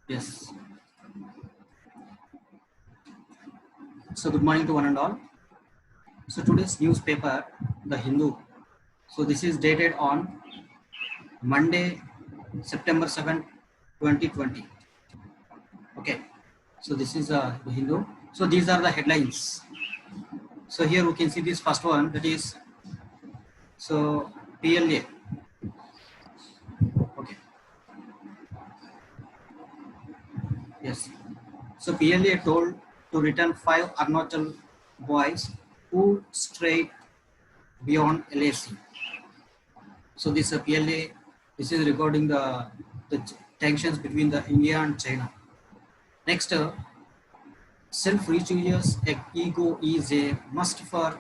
Yes. So good morning to one and all. So today's newspaper, The Hindu. So this is dated on Monday, September 7th, 2020. Okay. So this is The Hindu. So these are the headlines. So here we can see this first one, that is so PLA. Okay. Yes. So PLA told to return 5 Arunachal boys who strayed beyond LAC. So this PLA, this is regarding the tensions between the India and China. Next, self-righteous ego is a must for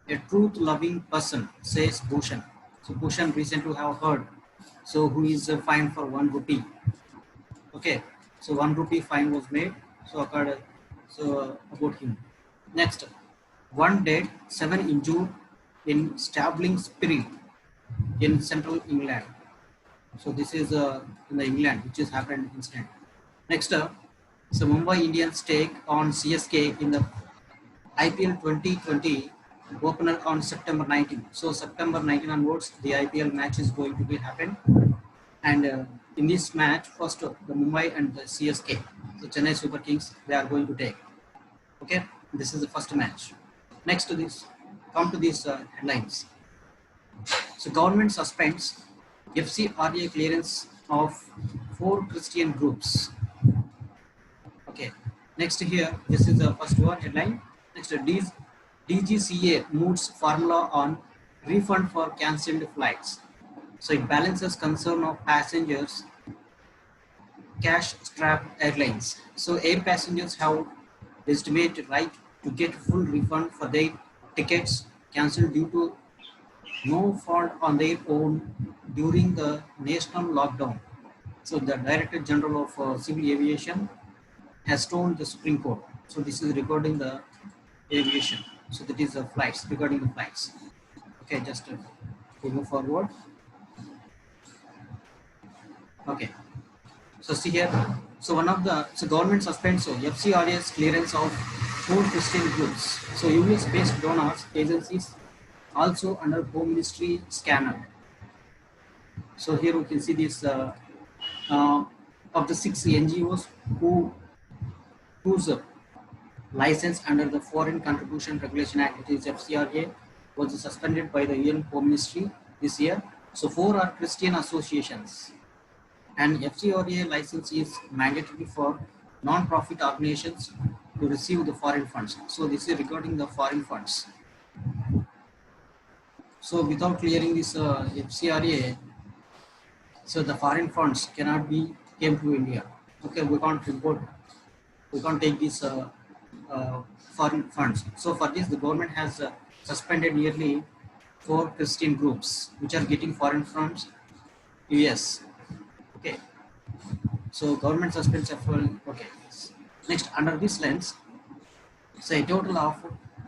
a truth-loving person, says Bhushan. So Bhushan recently have heard. So who is fined for 1 rupee? Okay. So 1 rupee fine was made. So occurred. So about him. Next, one dead, 7 injured in stabbing spirit in central England. So this is in the England, which is happened incident. Next up, so Mumbai Indians take on CSK in the IPL 2020 opener on September 19. So September 19 onwards, the IPL match is going to be happen. And in this match, first the Mumbai and the CSK, the Chennai Super Kings, they are going to take. Okay, this is the first match. Next to this, come to these headlines. So government suspends FCRA clearance of 4 Christian groups. Okay. Next here, this is the first one headline. Next, DGCA moods formula on refund for cancelled flights. So it balances concern of passengers, cash-strapped airlines. So air passengers have legitimate right to get full refund for their tickets cancelled due to no fault on their own during the national lockdown. So the Director General of Civil Aviation has told the Supreme Court. So this is regarding the aviation. So that is the flights, regarding the flights. Okay, just we move forward. Okay. So see here. So one of the government suspends FCRA's clearance of 4 Christian groups. So US-based donors agencies also under Home Ministry scanner. So here we can see this of the 6 NGOs whose license under the Foreign Contribution Regulation Act, which is FCRA, was suspended by the UN Home Ministry this year. So 4 are Christian associations, and FCRA license is mandatory for non-profit organizations to receive the foreign funds. So this is regarding the foreign funds. So without clearing this FCRA, so the foreign funds cannot be came to India. Okay, we can't import, we can't take these foreign funds. So for this, the government has suspended nearly 4 Christian groups which are getting foreign funds. US. Okay. So government suspends foreign. Okay. Next, under this lens, say a total of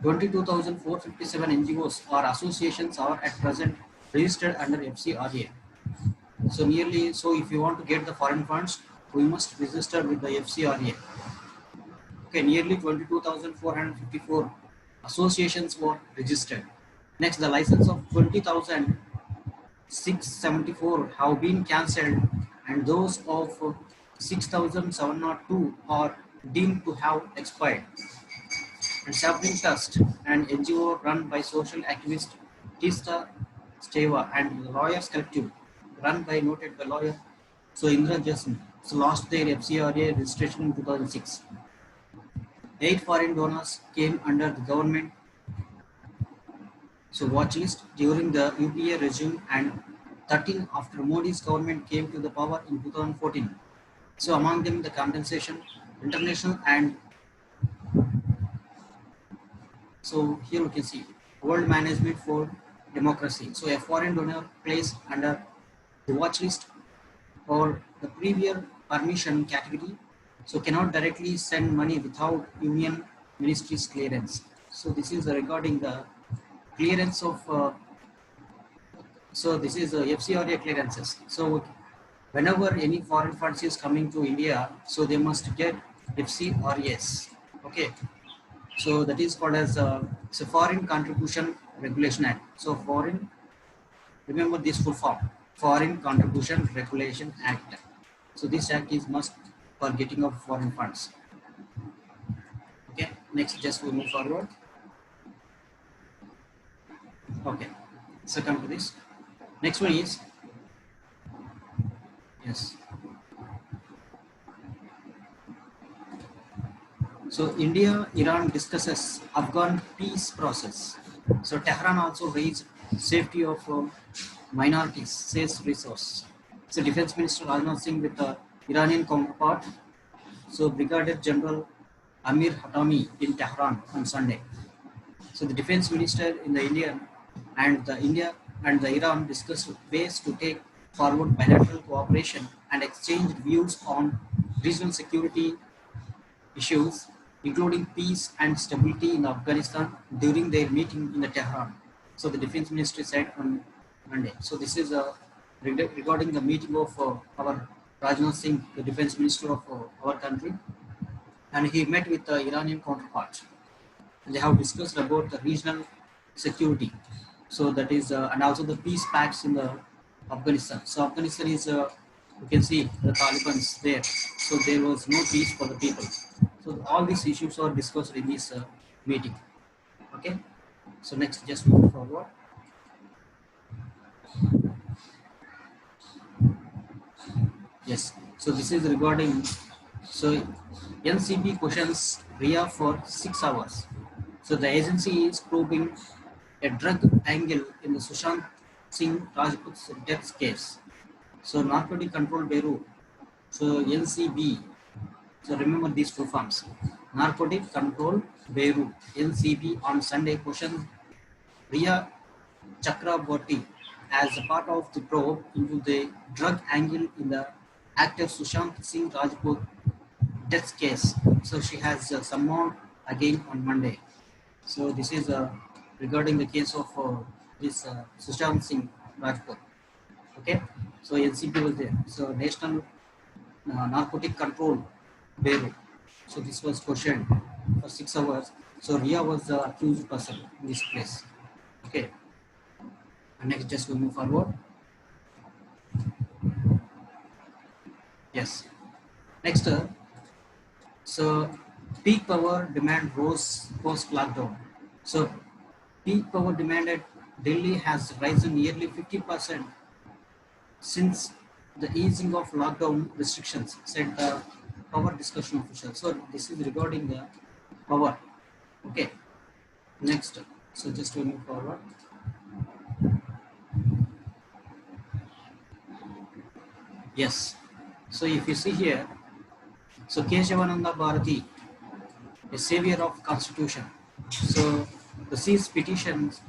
22,457 NGOs or associations are at present registered under FCRA. So nearly, so if you want to get the foreign funds, we must register with the FCRA. Okay, nearly 22,454 associations were registered. Next, the license of 20,674 have been cancelled, and those of 6,702 are deemed to have expired. And Sapling Trust, an NGO run by social activist Tista Steva, and the Lawyers Collective, run by noted by lawyer so Indra Jason, so lost their FCRA registration in 2006. 8 foreign donors came under the government watch list during the UPA regime, and 13 after Modi's government came to the power in 2014. So among them, the Compensation International, and so here we can see World Management for Democracy. So a foreign donor placed under the watch list or the previous permission category, so cannot directly send money without Union Ministry's clearance. So this is regarding the clearance of so this is FCRA clearances. So whenever any foreign funds is coming to India, so they must get FCRAS. Okay, so that is called as it's a Foreign Contribution Regulation Act. So foreign, remember this full form, Foreign Contribution Regulation Act. So this act is must for getting of foreign funds. Okay, next just we move forward. Okay, so come to this. Next one is, yes. So India, Iran discusses Afghan peace process. So Tehran also raised safety of minorities, says resource. So Defense Minister Rajnath Singh with the Iranian counterpart, so Brigadier General Amir Hatami in Tehran on Sunday. So the Defense Minister in the India and the Iran discussed ways to take forward bilateral cooperation and exchanged views on regional security issues, including peace and stability in Afghanistan during their meeting in the Tehran. So the Defense Ministry said on Monday. So this is regarding the meeting of our Rajnath Singh, the Defense Minister of our country, and he met with the Iranian counterpart. And they have discussed about the regional security. So that is, and also the peace pacts in the Afghanistan. So Afghanistan is, you can see the Taliban's there. So there was no peace for the people. So all these issues are discussed in this meeting. Okay. So next, just move forward. Yes. So this is regarding. So NCB questions Ria for 6 hours. So the agency is probing a drug angle in the Sushant Singh Rajput's death case. So Narcotic Control Bureau, so NCB. So remember these two forms. Narcotic Control Bureau, NCB, on Sunday questioned Ria Chakraborty as a part of the probe into the drug angle in the actor Sushant Singh Rajput death case. So she has summoned again on Monday. So this is regarding the case of this Sushant Singh Rajput. Okay, so NCB was there. So National Narcotic Control Bureau. So this was questioned for 6 hours. So Ria was the accused person in this place. Okay, and next just we move forward. Yes, next. So peak power demand rose post lockdown. So peak power demand at Delhi has risen nearly 50% since the easing of lockdown restrictions, said the power discussion official. So this is regarding the power. Okay, next. So just to move forward. Yes. So if you see here, so Keshavananda Bharati, a savior of constitution. So the C's petitions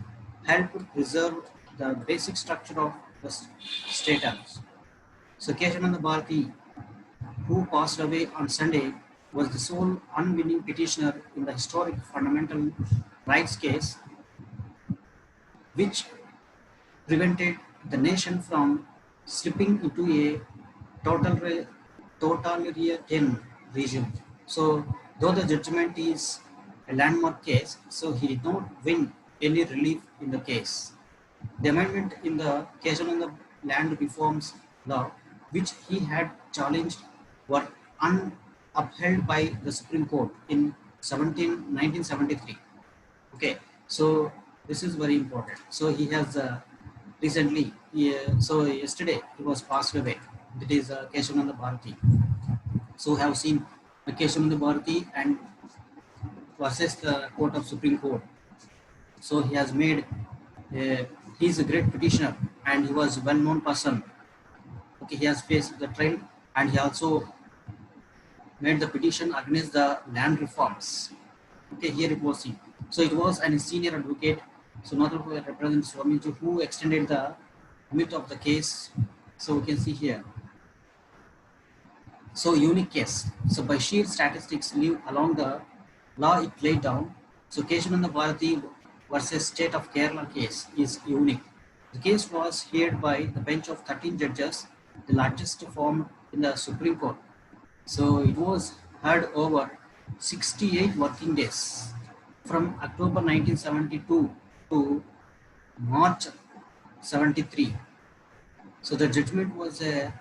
help preserve the basic structure of the state house. So Keshavananda Bharati, who passed away on Sunday, was the sole unwilling petitioner in the historic fundamental rights case, which prevented the nation from slipping into a totalitarian regime. So, though the judgment is a landmark case, so he did not win any relief in the case. The amendment in the Keshavananda Land Reforms Law, which he had challenged, were upheld by the Supreme Court in 1973. Okay, so this is very important. So he has recently, so yesterday he was passed away. That is Keshavananda Bharati. So have seen Keshavananda Bharati and versus the Court of Supreme Court. So he has made, he is a great petitioner and he was a well-known person. Okay, he has faced the trial and he also made the petition against the land reforms. Okay, here it was seen. So it was an senior advocate, so not only represents Swamiji, who extended the limit of the case. So we can see here. So unique case. So by sheer statistics, live along the law it laid down. So Keshavananda Bharati versus State of Kerala case is unique. The case was heard by the bench of 13 judges the largest form in the Supreme Court. So it was heard over 68 working days from October 1972 to March 73. So the judgment was a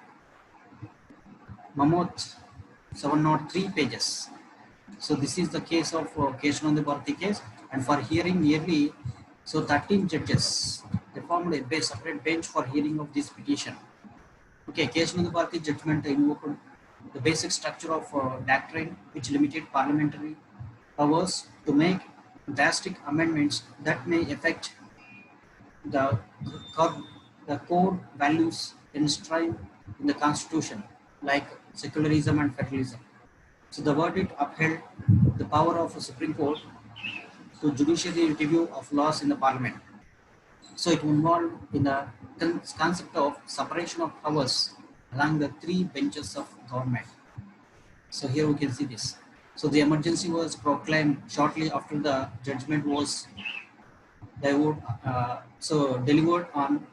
mammoth 703 pages. So this is the case of Keshananda Bharati case, and for hearing nearly 13 judges, they formed a separate bench for hearing of this petition. Okay, Keshananda Bharati judgment invoked the basic structure of doctrine which limited parliamentary powers to make drastic amendments that may affect the core, the core values enshrined in the constitution, like secularism and federalism. So the verdict upheld the power of the Supreme Court to judiciary review of laws in the parliament. So it involved in the concept of separation of powers along the three benches of government. So here we can see this. So the emergency was proclaimed shortly after the judgment was delivered on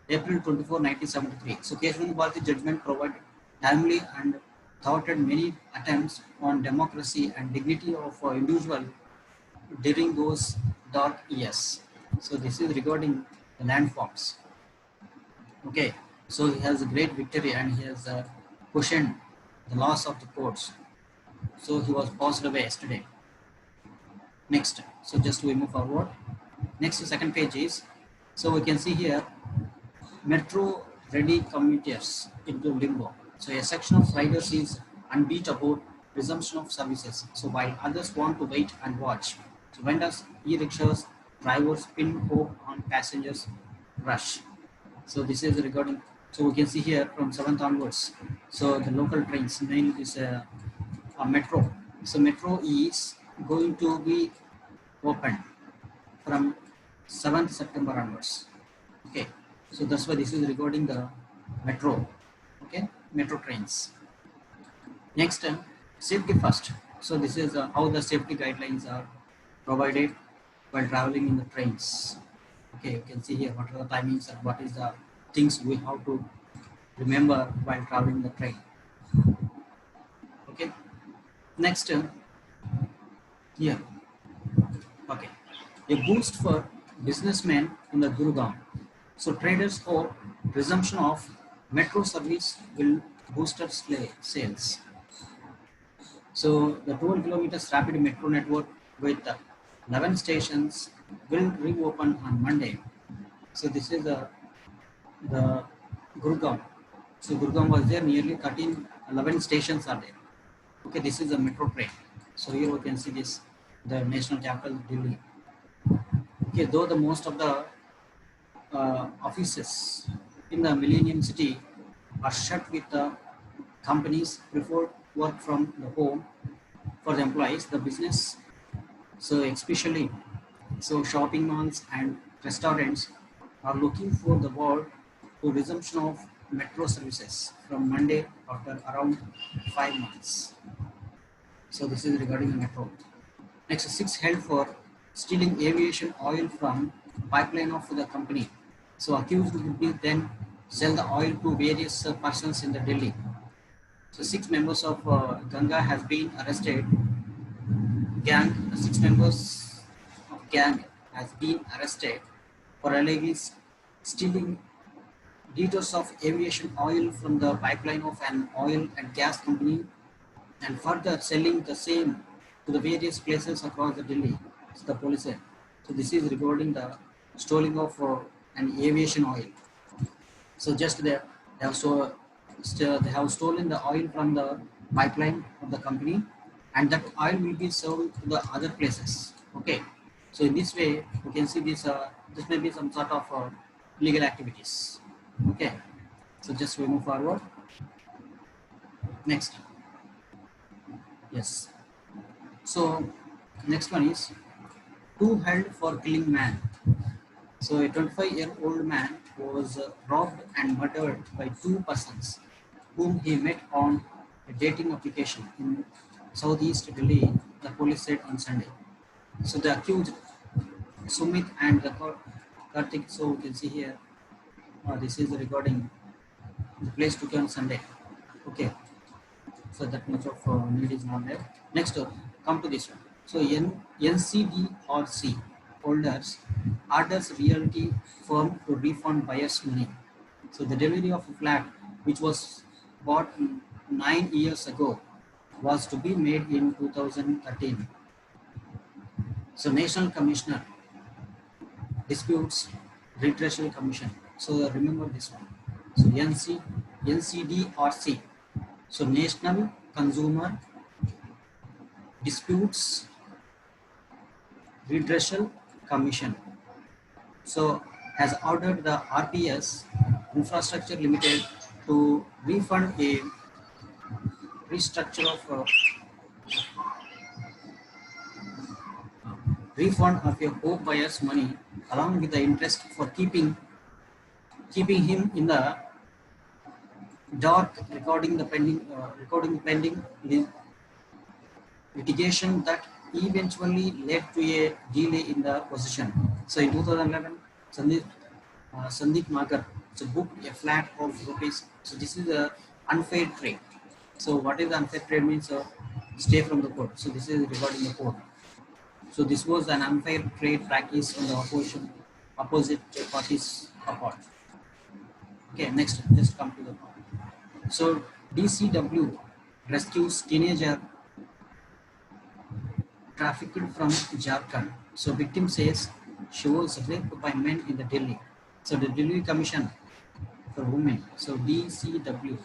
April 24, 1973. So Keshananda Bharati judgment provided timely and thwarted many attempts on democracy and dignity of individual during those dark years. So this is regarding the landforms. Okay, so he has a great victory and he has questioned the loss of the courts. So he was passed away yesterday. Next, so just we move forward. Next, second page is, so we can see here, metro ready commuters into limbo. So a section of riders is unbeat about resumption of services. So while others want to wait and watch. So vendors, e-rickshaws, drivers pin hope on passengers rush. So this is regarding, so we can see here from 7th onwards. So the local trains, mainly is a metro. So metro is going to be open from 7th September onwards. Okay, so that's why this is regarding the metro. Okay, metro trains. Next, safety first. So this is how the safety guidelines are provided while traveling in the trains. Okay, you can see here what are the timings and what is the things we have to remember while traveling the train. Okay, next, here. Okay, a boost for businessmen in the Gurugram. So traders hope resumption of metro service will boost sales. So the 12 kilometers rapid metro network with 11 stations will reopen on Monday. So this is the Gurgaon. So Gurgaon was there, nearly 11 stations are there. Okay, this is a metro train. So here we can see this, the national capital Delhi. Okay, though the most of the offices in the Millennium City are shut with the companies prefer work from the home for the employees, the business, so especially so shopping malls and restaurants are looking for the world to resumption of metro services from Monday after around 5 months. So this is regarding the metro. Next, 6 held for stealing aviation oil from pipeline of the company. So accused will be then sell the oil to various persons in the Delhi. So 6 members of Ganga has been arrested. 6 members of gang has been arrested for allegedly stealing liters of aviation oil from the pipeline of an oil and gas company and further selling the same to the various places across the Delhi. So the police said. So this is regarding the stealing of an aviation oil. So just they have stolen the oil from the pipeline of the company, and that oil will be sold to the other places. Okay, so in this way you can see this. This may be some sort of illegal activities. Okay, so just we move forward. Next, yes. So next one is 2 held for killing man. So a 25-year-old man was robbed and murdered by 2 persons whom he met on a dating application in southeast Delhi, the police said on Sunday. So the accused Sumit and the Kartik, so we can see here, this is regarding The place took on Sunday. Okay, so that much of need is not there. Next, come to this one. So NCDRC holders orders realty firm to refund buyers money. So the delivery of a flat which was bought 9 years ago was to be made in 2013. So National Commissioner Disputes Redressal Commission. So remember this one. So NCDRC. So National Consumer Disputes Redressal Commission. So has ordered the RPS Infrastructure Limited to refund a restructure of refund of a home buyer's money along with the interest for keeping him in the dark recording pending litigation that eventually led to a delay in the possession. So in 2011, Sandeep Nagar booked a flat of rupees. So this is a unfair trade. So what is unfair trade means? Stay from the court. So this is regarding the court. So this was an unfair trade practice on the opposite parties' part. Okay, next, just come to the point. So DCW rescues teenager trafficked from Jharkhand. So victim says she was raped by men in the Delhi. So the Delhi Commission for Women, so DCW,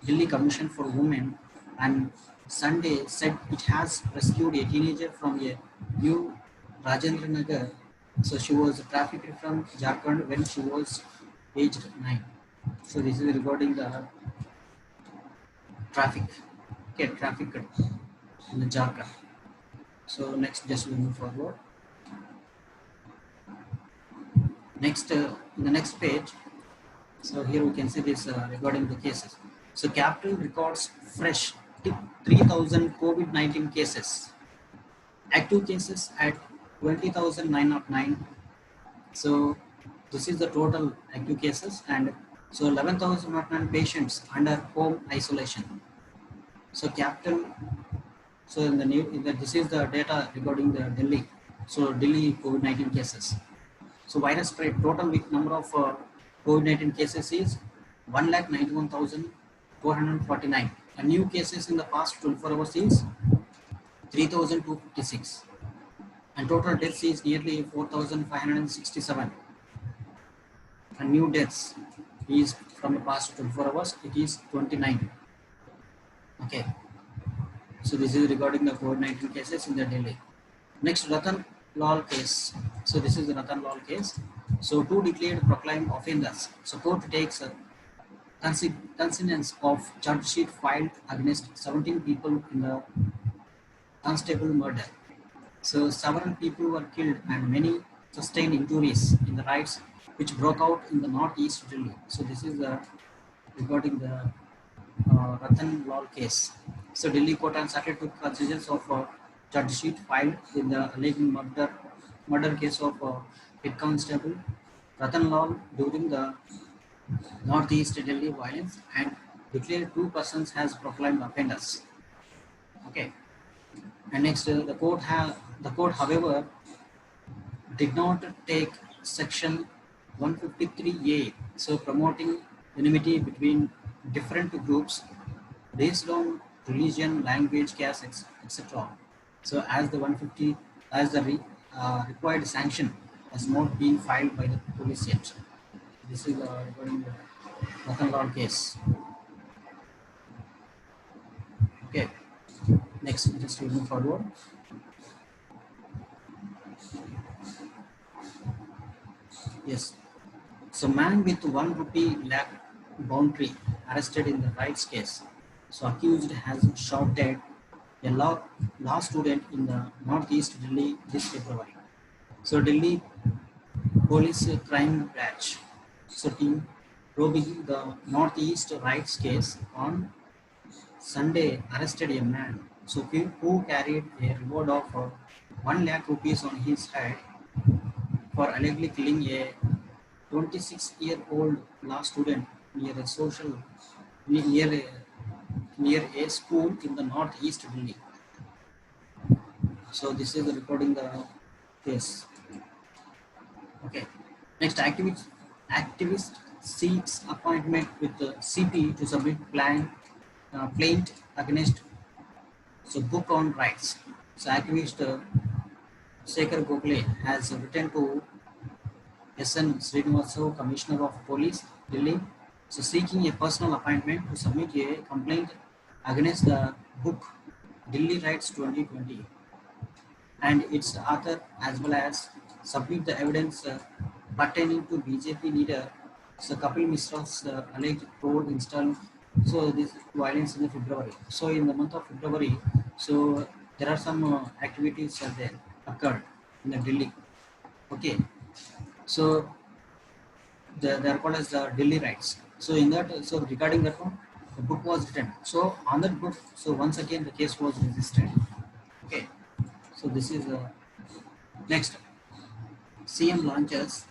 Delhi Commission for Women, and Sunday said it has rescued a teenager from a new Rajendra Nagar. So she was trafficked from Jharkhand when she was aged 9. So this is regarding the traffic, okay, trafficked in the Jharkhand. So next, just we move forward. Next, in the next page, so here we can see this regarding the cases. So Capital records fresh 3,000 COVID-19 cases. Active cases at 20,909. So this is the total active cases, and so 11,009 patients under home isolation. So Capital. So this is the data regarding the Delhi. So Delhi COVID-19 cases. So virus spread total number of COVID-19 cases is 1,91,449. And new cases in the past 24 hours is 3,256. And total deaths is nearly 4,567. And new deaths is from the past 24 hours, it is 29. Okay. So this is regarding the COVID-19 cases in the Delhi. Next, Ratan Lal case. So this is the Ratan Lal case. So two declared proclaimed offenders. So court takes consonance of charge sheet filed against 17 people in the constable murder. So several people were killed and many sustained injuries in the riots which broke out in the northeast Delhi. So this is regarding the Ratan Lal case. So Delhi court on Saturday took cognizance of charge sheet filed in the alleged murder case of head constable Ratan Lal during the northeast Delhi violence and declared two persons as proclaimed offenders. Okay. And next, the court, however, did not take section 153A, so promoting unity between different groups based on religion, language, caste, etc. So as the 150, as the required sanction has not been filed by the police yet. This is regarding the Ratan Lal case. Okay. Next, just move forward. Yes. So man with 1 rupee lakh boundary arrested in the rights case. So accused has shot dead a law student in the northeast Delhi this February. So Delhi police crime branch, so team probing the northeast rights case on Sunday arrested a man who carried a reward of 1 lakh rupees on his head for allegedly killing a 26-year-old law student near a social near a school in the northeast Delhi. So this is recording the case. Okay. Next, activist seeks appointment with the CP to submit plaint against book on rights. So activist Shekhar Gokhale has written to SN Srinivasav, Commissioner of Police, Delhi, so seeking a personal appointment to submit a complaint against the book Delhi Rights 2020 and its author, as well as submit the evidence pertaining to BJP leader Kapil Misra's alleged road install. So this violence in the February. So in the month of February, so there are some activities there occurred in the Delhi. Okay, so they are called as the Delhi Rights. So in that, so regarding that one, the book was written. So on that book, so once again the case was registered. Okay, so this is next. CM launches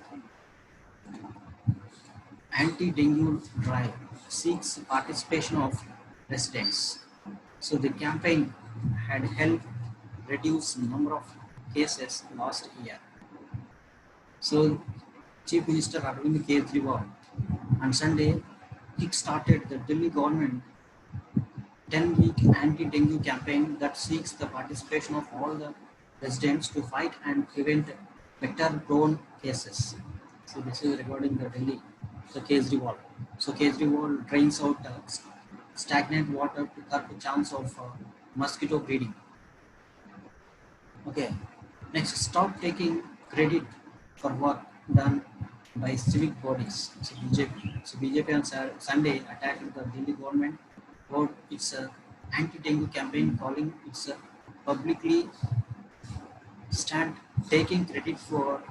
anti-dengue drive, seeks participation of residents. So the campaign had helped reduce number of cases last year. So Chief Minister Arvind Kejriwal on Sunday kick-started the Delhi government 10-week anti-dengue campaign that seeks the participation of all the residents to fight and prevent vector-borne cases. So this is regarding the Delhi, the Kejriwal. So Kejriwal drains out stagnant water to curb the chance of mosquito breeding. Okay, next, stop taking credit for work done by civic bodies. So BJP. So BJP on Sunday attacked the Delhi government about its anti-dengue campaign, calling its publicly stand taking credit for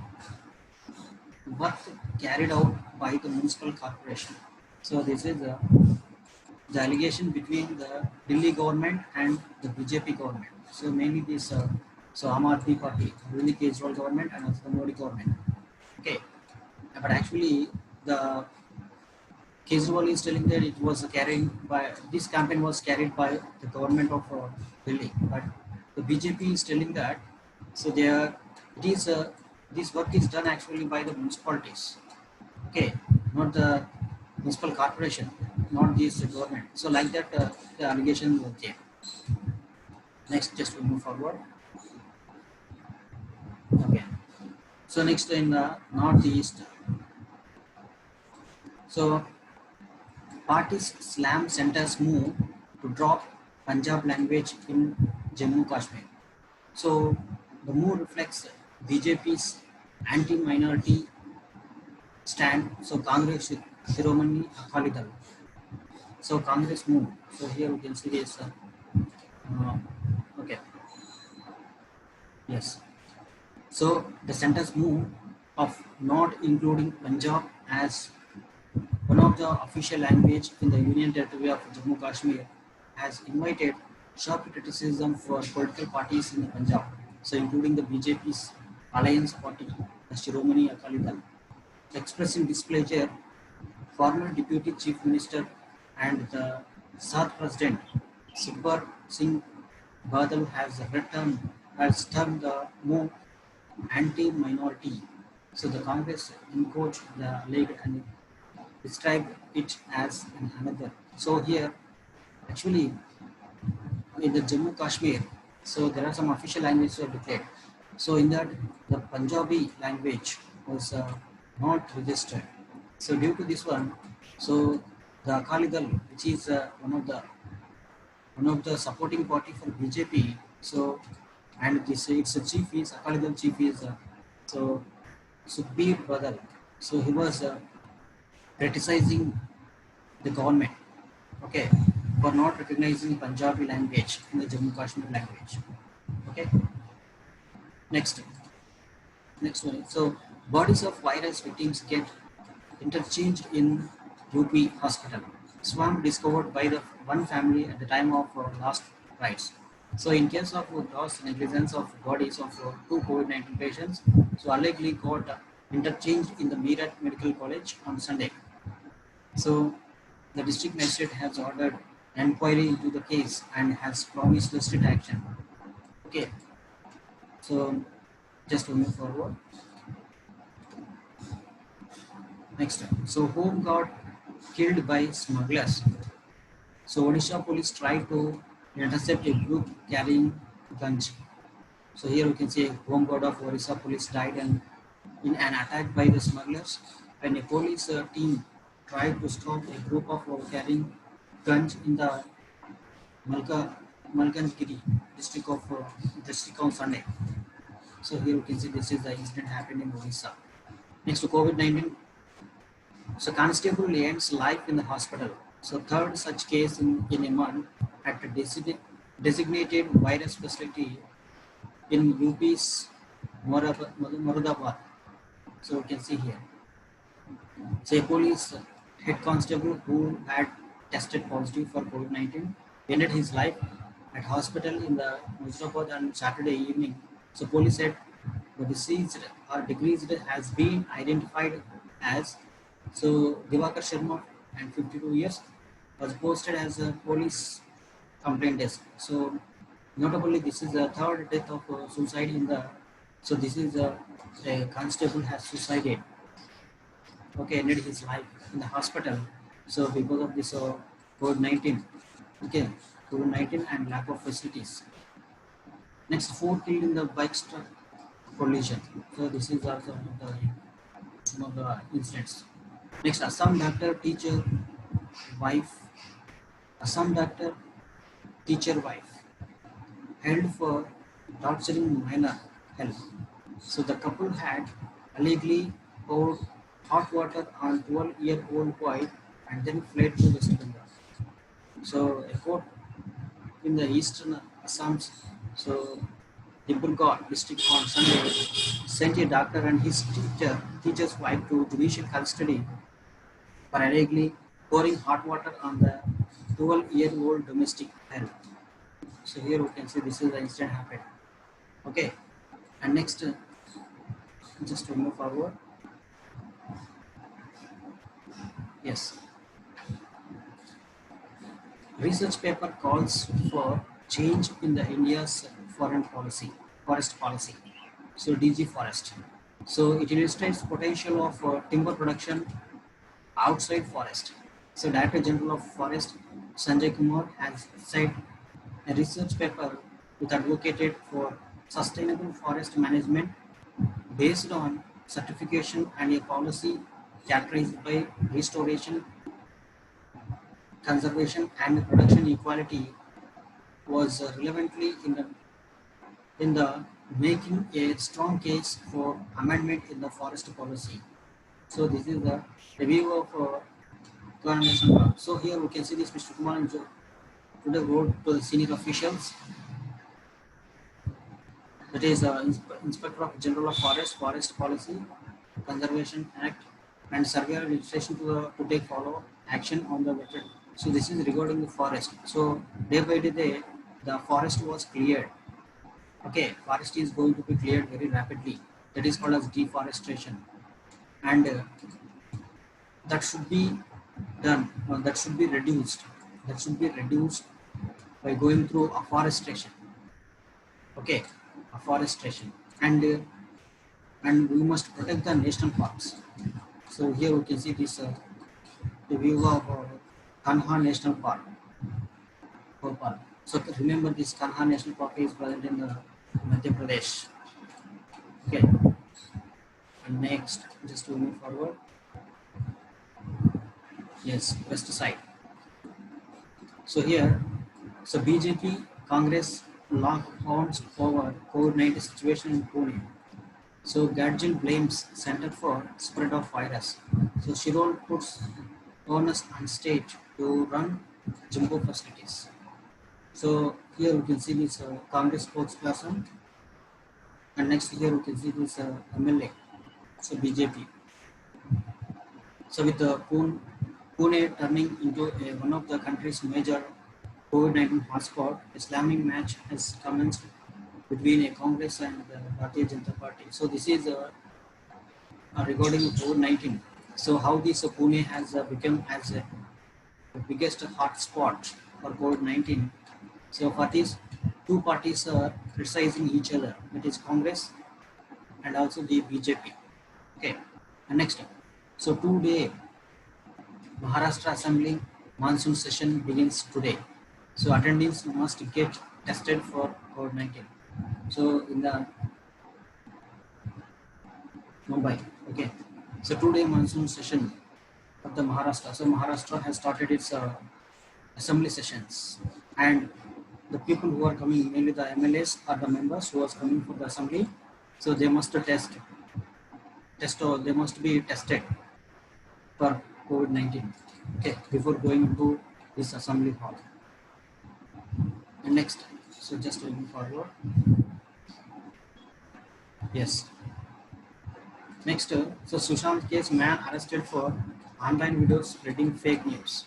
work carried out by the municipal corporation. So this is the allegation between the Delhi government and the BJP government. So mainly this, so Aam Aadmi Party, Delhi Kejriwal government and also the Modi government. Okay, but actually the Kejriwal is telling that it was carried by, this campaign was carried by the government of Delhi, but the BJP is telling that so they are, it is this work is done actually by the municipalities. Okay, not the municipal corporation, not this government. So like that, the allegation was there. Next, just to move forward. Okay, so next in the northeast. So parties slam centers move to drop Punjab language in Jammu Kashmir. So the move reflects BJP's anti-minority stand. So Congress Shiromani Akali Dal. So Congress move. So here we can see this. Okay. Yes. So the center's move of not including Punjab as one of the official language in the Union Territory of Jammu Kashmir has invited sharp criticism for political parties in Punjab, so including the BJP's alliance party, the Shiromani Akali Dal. Expressing displeasure, former Deputy Chief Minister and the SAD President Subbar Singh Badal has termed the move anti-minority. So the Congress encouraged the leg and described it as another. So here, actually, in the Jammu Kashmir, so there are some official languages are declared. So in that, the Punjabi language was not registered. So due to this one, so the Akali Dal, which is one of the supporting party for BJP, so and this its chief is Akali Dal chief is so Sukhbir Badal. So he was criticizing the government, okay, for not recognizing Punjabi language in the Jammu Kashmir language. Okay. Next one. So bodies of virus victims get interchanged in UP hospital. Swamp discovered by the one family at the time of last rites. So in case of gross negligence of bodies of two COVID-19 patients, so allegedly got interchanged in the Meerut Medical College on Sunday. So the district magistrate has ordered inquiry into the case and has promised the strict action. Okay, so just to move forward. Next, so whom got killed by smugglers? So Odisha police tried to intercept a group carrying guns. So here we can see a home guard of Odisha police died in an attack by the smugglers when a police team tried to stop a group of carrying guns in the Malka, Malkansgiri district on Sunday. So here we can see this is the incident happened in Odisha. Next to COVID-19. So constable ends life in the hospital. So third such case in a month at a designated virus facility in UP's Moradabad. So you can see here. So a police head constable who had tested positive for COVID-19 ended his life at hospital in the Muzaffarpur on Saturday evening. So police said the deceased or deceased has been identified as Divakar Sharma and 52 years was posted as a police complaint desk. So notably this is the third death of suicide in the, so this is a constable has suicided, okay, ended his life in the hospital. So because of this COVID-19, okay, COVID-19 and lack of facilities. Next, 4 killed in the bike collision. So this is also some of the incidents. Next, Assam doctor teacher wife, Assam doctor teacher wife held for torturing minor health. So the couple had allegedly poured hot water on 12-year-old boy and then fled to West Bengal. So a court in the eastern Assam, so Dibrugarh district on Sunday sent a doctor and his teacher's wife to judicial custody for allegedly pouring hot water on the 12-year-old domestic health. So here we can see this is the incident happened. Okay, and next, just to move forward. Yes, research paper calls for change in the India's foreign policy, forest policy. So DG Forest. So it illustrates potential of timber production outside forest. So Director General of Forest Sanjay Kumar has said a research paper which advocated for sustainable forest management based on certification and a policy characterized by restoration, conservation and production equality was relevantly in the making a strong case for amendment in the forest policy. So this is the review of coordination work. So here we can see this Mr. Kumar today wrote to the senior officials, that is Inspector of General of Forest, Forest Policy, Conservation Act, and Surveyor Registration to take follow action on the method. So this is regarding the forest. So day by day, the forest was cleared. Okay, forest is going to be cleared very rapidly. That is called as deforestation, and that should be done. That should be reduced. That should be reduced by going through afforestation. Okay, afforestation, and we must protect the national parks. So here we can see this the view of Kanha National Park, Bhopal. So remember this Kanha National Park is present in Madhya Pradesh. Okay, and next, just to move forward. Yes, west side. So here, so BJP Congress lock horns over COVID-19 situation in Pune. So Gadgil blames Center for Spread of Virus. So Shirol puts onus on state to run jumbo facilities. So here we can see this Congress spokesperson, and next here we can see this MLA, so BJP. So with Pune turning into one of the country's major COVID-19 hotspot, Islamic match has commenced between a Congress and the Bharatiya Janata Party. So this is regarding COVID-19. So how this Pune has become as the biggest hotspot for COVID-19. So for this, two parties are criticizing each other. That is Congress and also the BJP. Okay. And next, so today Maharashtra Assembly monsoon session begins today. So attendees must get tested for COVID-19. So in the Mumbai, okay. So today monsoon session of the Maharashtra. So Maharashtra has started its assembly sessions, and the people who are coming, mainly the MLAs or the members who are coming for the assembly, so they must test or they must be tested for COVID-19. Okay, before going into this assembly hall. And next, so just moving forward. Yes. Next, so Sushant case, man arrested for online videos spreading fake news.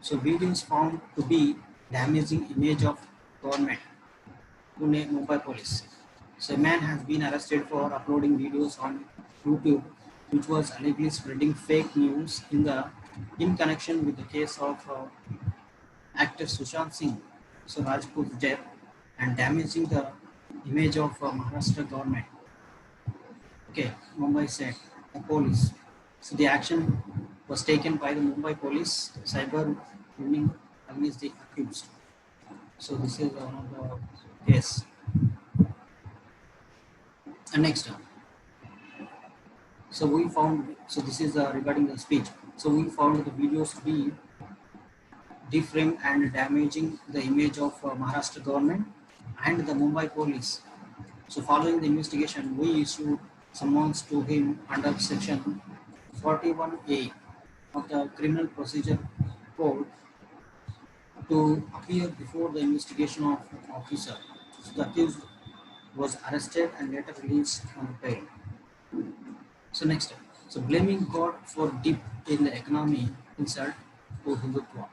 So videos found to be damaging image of government. Pune Mumbai police. So a man has been arrested for uploading videos on YouTube, which was allegedly spreading fake news in connection with the case of actor Sushant Singh, so Rajput's death, and damaging the image of Maharashtra government. Okay, Mumbai said the police. So the action was taken by the Mumbai police cyber unit against the accused. So this is one of the case. And next, so we found. So this is regarding the speech. So we found the videos to be defaming and damaging the image of Maharashtra government and the Mumbai police. So following the investigation, we issued summons to him under section 41A of the Criminal Procedure Code to appear before the investigation of officer. So the accused was arrested and later released on bail. So next, so blaming God for dip in the economy insult to Hindutva.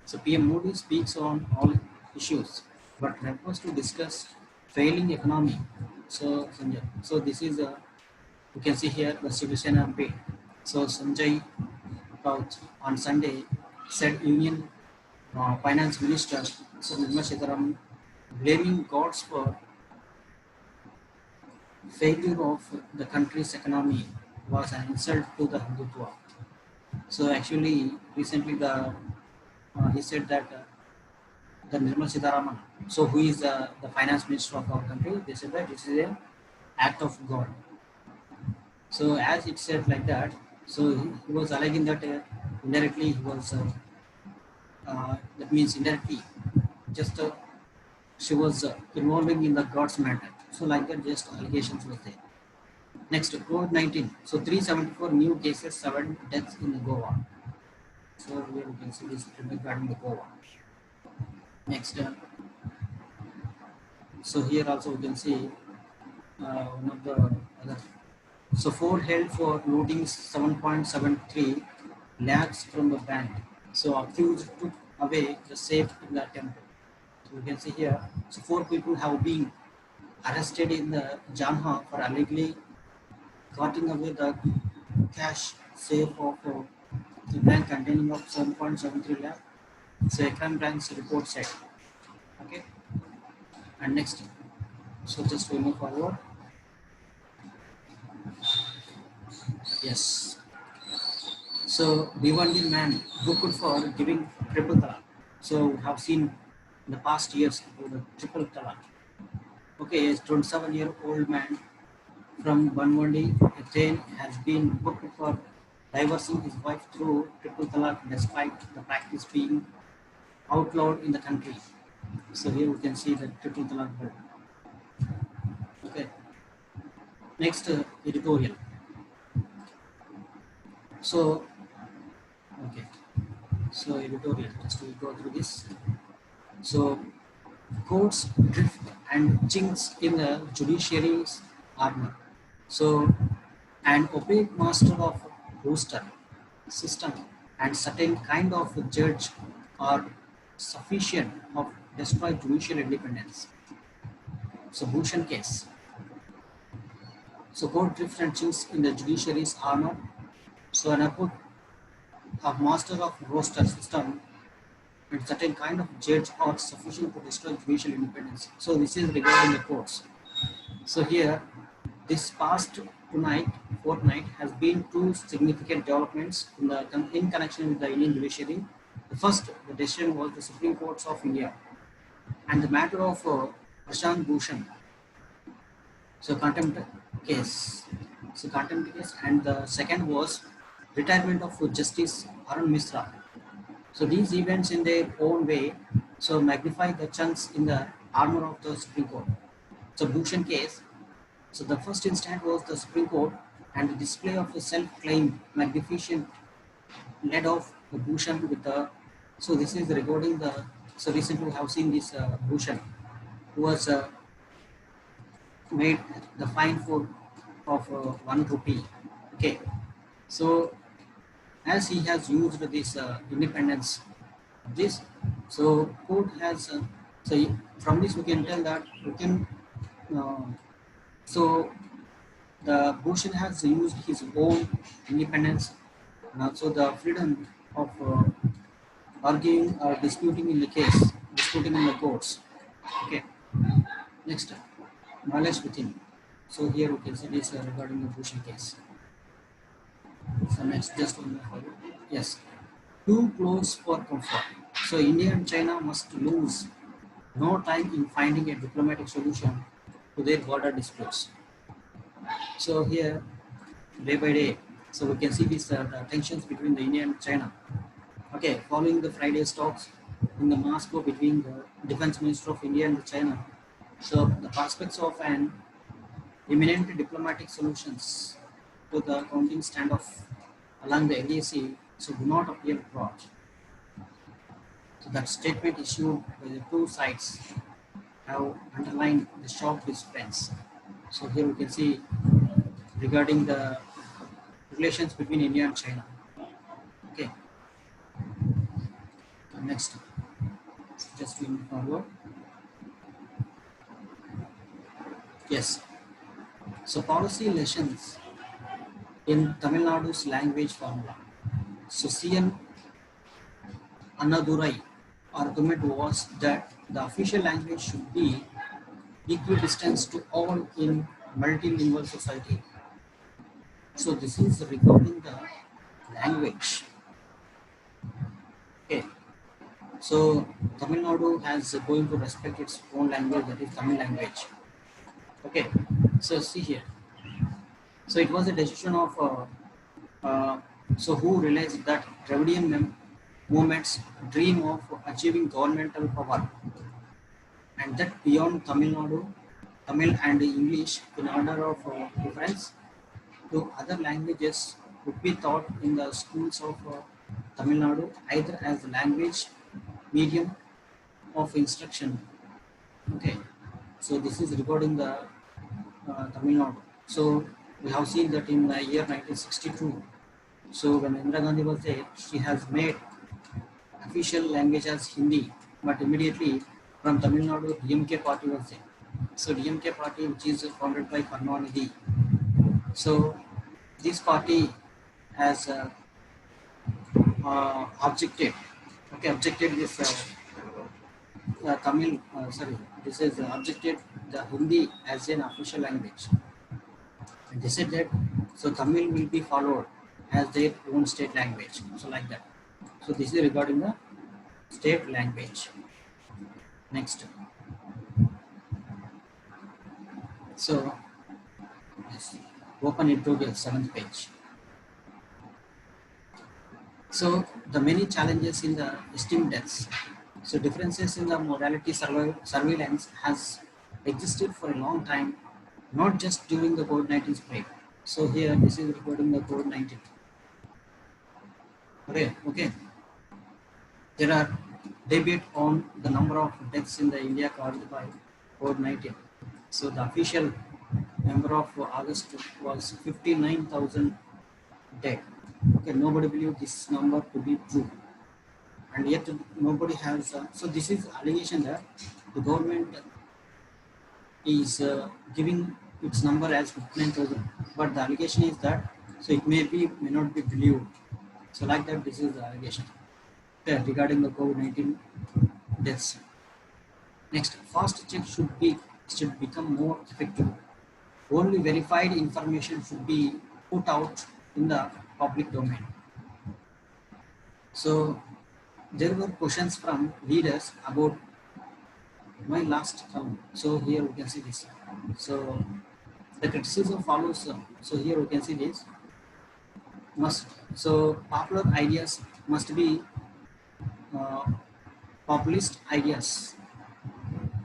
So PM Modi speaks on all issues, but refers to discuss failing economy. So Sanjay, so this is you can see here the Shivasena pay. So Sanjay Raut on Sunday said Union Finance Minister so Nirmala Sitharaman blaming gods for failure of the country's economy was an insult to the Hindutva. So actually, recently he said that the Nirmala Sitharaman, so who is the finance minister of our country, they said that this is an act of God. So as it said like that, so he was alleging that indirectly he was, that means indirectly, just she was involving in the God's matter. So like that, just allegations was there. Next, COVID-19. So 374 new cases, 7 deaths in Goa. So here you can see this regarding the Goa. Next, so here also you can see one of the other. So four held for looting 7.73 lakhs from the bank. So accused took away the safe in the temple. So you can see here. So four people have been arrested in the Janha for allegedly cutting away the cash safe of the bank containing of 7.73 lakh. So a crime branch report said. Okay. And next, so just we move forward. Yes. So Bhiwandi man booked for giving triple talaq. So we have seen in the past years about the triple talaq. Okay, a 27-year-old man from Banwandi, Ethane, has been booked for divorcing his wife through triple talaq despite the practice being outlawed in the country. So here we can see the triple talaq bill. Okay. Next, editorial. So, okay. So editorial. Just we go through this. So courts drift and chinks in the judiciary's armor. So an opaque master of rooster system and certain kind of judge are sufficient of destroy judicial independence. So Bhushan case. So court drift and chinks in the judiciary's armor. So an output of master of roster system and certain kind of judge are sufficient to destroy judicial independence. So this is regarding the courts. So here, this past tonight, fortnight has been two significant developments in connection with the Indian judiciary. The first, the decision was the Supreme Courts of India and the matter of Prashant Bhushan. So contempt case. So contempt case, and the second was retirement of Justice Arun Misra. So these events in their own way so magnify the chunks in the armor of the Supreme Court. So Bhushan case. So the first instance was the Supreme Court and the display of a self-claimed magnificent led off the Bhushan with the. So this is regarding the. So recently we have seen this Bhushan who was made the fine for of 1 rupee. Okay, so as he has used this independence, this so court has so from this we can tell that we can uh, so the Bhushan has used his own independence and also the freedom of arguing or disputing in the case, disputing in the courts. Okay, next knowledge within. So here we can see this regarding the Bhushan case. So next, just one more for you. Yes, too close for comfort. So India and China must lose no time in finding a diplomatic solution to their border disputes. So here, day by day, so we can see these the tensions between the India and China. Okay, following the Friday's talks in the Moscow between the Defense Minister of India and China, so the prospects of an imminent diplomatic solutions to the counting standoff along the LAC so do not appear broad. So that statement issued by the two sides have underlined the sharp difference. So here we can see regarding the relations between India and China. Okay. Next, just moving forward. Yes. So policy lessons in Tamil Nadu's language formula. So CM Annadurai argument was that the official language should be equidistant to all in multilingual society. So this is regarding the language. Okay. So Tamil Nadu has going to respect its own language, that is Tamil language. Okay. So see here. So it was a decision of so who realized that Dravidian movements dream of achieving governmental power, and that beyond Tamil Nadu, Tamil and English in order of difference to other languages would be taught in the schools of Tamil Nadu either as language medium of instruction. Okay, so this is regarding the Tamil Nadu. So we have seen that in the year 1962. So when Indira Gandhi was there, she has made official language as Hindi, but immediately from Tamil Nadu, DMK party was there. So DMK party, which is founded by Karunanidhi. So this party has objected. Okay, objected this Tamil. Sorry, this is objected the Hindi as an official language. And they said that so Tamil will be followed as their own state language. So like that. So this is regarding the state language. Next. So yes, open it to the 7th page. So the many challenges in the esteemed deaths. So differences in the modality surveillance has existed for a long time, not just during the COVID-19 spread. So here this is regarding the COVID-19. Okay. There are debate on the number of deaths in the India caused by COVID-19. So the official number of August was 59,000 dead. Okay, nobody believed this number to be true, and yet nobody has. So this is allegation that the government is giving its number as 59,000, but the allegation is that So it may not be believed. So like that, this is the allegation. Okay, regarding the COVID-19 deaths. Next, fast check should become more effective. Only verified information should be put out in the public domain. So there were questions from readers about my last term. So here we can see this. So the criticism follows. So here we can see this. Must so popular ideas must be uh, populist ideas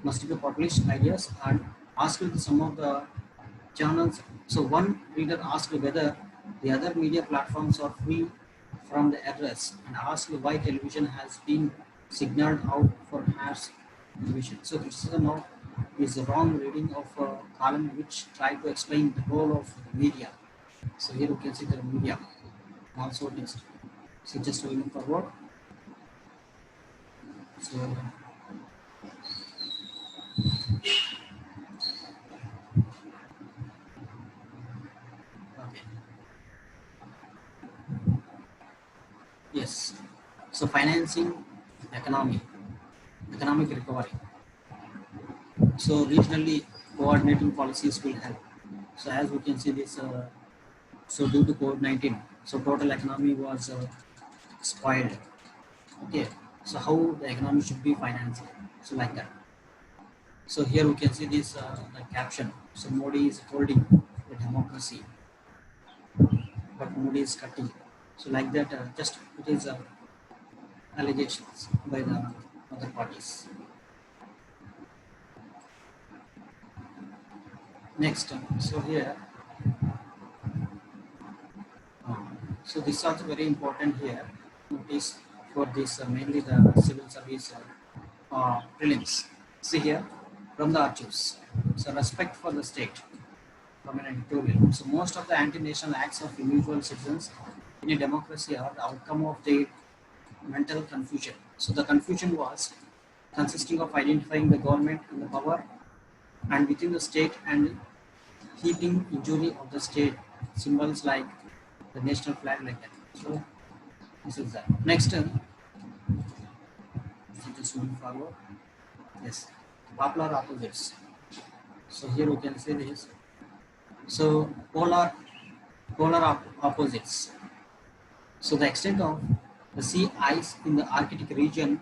must be published ideas and asked some of the channels. So one reader asked whether the other media platforms are free from the errors and asked why television has been signaled out for harsh television. So criticism of is a wrong reading of a column which tried to explain the role of the media. So here you can see the media. Also next. So just moving forward. So okay. Yes. So financing economic recovery. So regionally coordinating policies will help. So as we can see this, so due to COVID-19, so total economy was spoiled. Okay. So how the economy should be financed? So like that. So here we can see this the caption. So Modi is holding the democracy, but Modi is cutting. So like that, just it is allegations by the other parties. Next, so here, uh, so this is also very important here. Notice for this mainly the civil service prelims. See here from the archives. So respect for the state from an editorial. So most of the anti-national acts of individual citizens in a democracy are the outcome of their mental confusion. So the confusion was consisting of identifying the government and the power and within the state and heaping injury of the state symbols like the national flag like that. So this is that. Next, so just moving forward. Yes, popular opposites. So here we can see this. So opposites. So the extent of the sea ice in the Arctic region